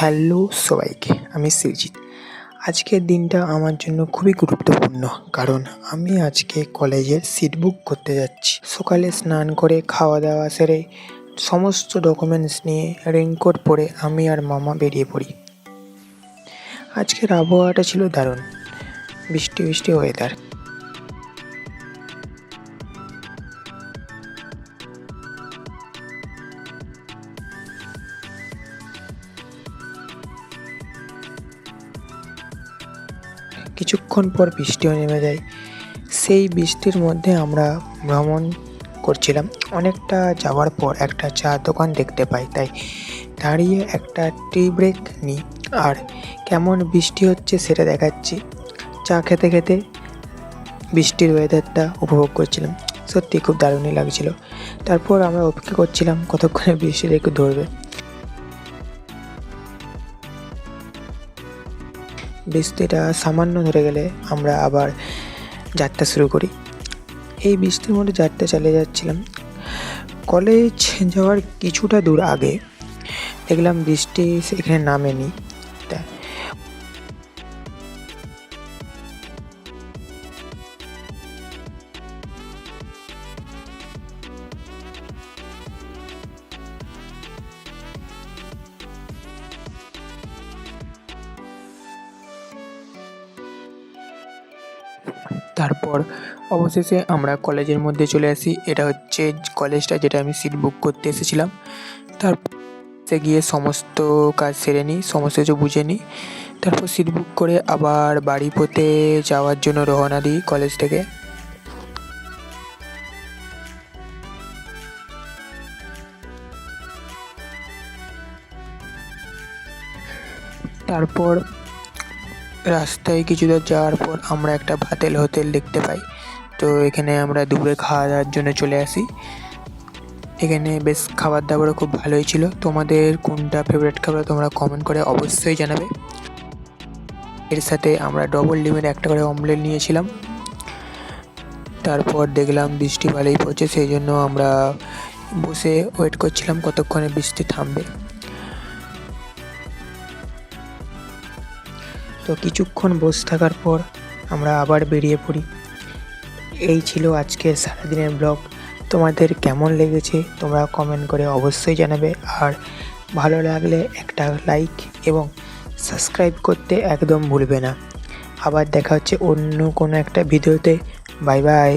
Hello সবাইকে, আমি সৃজিত। আজকের দিনটা আমার জন্য খুবই গুরুত্বপূর্ণ, কারণ আমি আজকে কলেজের সিট বুক করতে যাচ্ছি। সকালে স্নান করে খাওয়া দাওয়া সেরে সমস্ত ডকুমেন্টস নিয়ে রেইনকোট পরে আমি আর মামা বেরিয়ে পড়ি। আজকের আবহাওয়াটা ছিল দারুণ, বৃষ্টি বৃষ্টি ওয়েদার। কিছুক্ষণ পর বৃষ্টিও নেমে যায়। সেই বৃষ্টির মধ্যে আমরা ভ্রমণ করছিলাম। অনেকটা যাওয়ার পর একটা চা দোকান দেখতে পাই, তাই দাঁড়িয়ে একটা টি ব্রেক নিই আর কেমন বৃষ্টি হচ্ছে সেটা দেখাচ্ছি। চা খেতে খেতে বৃষ্টির ওয়েদারটা উপভোগ করছিলাম। সত্যি খুব দারুণই লাগছিল। তারপর আমরা অপেক্ষা করছিলাম কতক্ষণে বৃষ্টিটা একটু ধরবে। বৃষ্টিটা সামান্য ধরে গেলে আমরা আবার যাত্রা শুরু করি। এই বৃষ্টির মধ্যে যাত্রা চালিয়ে যাচ্ছিলাম। কলেজ যাওয়ার কিছুটা দূর আগে দেখলাম বৃষ্টি সেখানে নামেনি। তারপর অবশেষে আমরা কলেজের মধ্যে চলে আসি। এটা হচ্ছে কলেজটা যেটা আমি সিট বুক করতে এসেছিলাম। তারপর গিয়ে সমস্ত কাজ সেরে নিই, সমস্ত কিছু বুঝে নিই। তারপর সিট বুক করে আবার বাড়ি পথে যাওয়ার জন্য রওনা দিই কলেজ থেকে। তারপর রাস্তায় কিছু দূর যাওয়ার পর আমরা একটা ভাতেল হোটেল দেখতে পাই। তো এখানে আমরা দুপুরে খাওয়া দাওয়ার জন্য চলে আসি। এখানে বেশ খাবার দাবারও খুব ভালোই ছিল। তোমাদের কোনটা ফেভারিট খাবার তোমরা কমেন্ট করে অবশ্যই জানাবে। এর সাথে আমরা ডবল ডিমের একটা করে অমলেট নিয়েছিলাম। তারপর দেখলাম বৃষ্টি ভালোই পড়ছে, সেই জন্য আমরা বসে ওয়েট করছিলাম কতক্ষণে বৃষ্টি থামবে। তো কিছুক্ষণ বসে থাকার পর আমরা আবার বেরিয়ে পড়ি। এই ছিল আজকের সারাদিনের ব্লগ। তোমাদের কেমন লেগেছে তোমরা কমেন্ট করে অবশ্যই জানাবে, আর ভালো লাগলে একটা লাইক এবং সাবস্ক্রাইব করতে একদম ভুলবে না। আবার দেখা হচ্ছে অন্য কোনো একটা ভিডিওতে। Bye bye.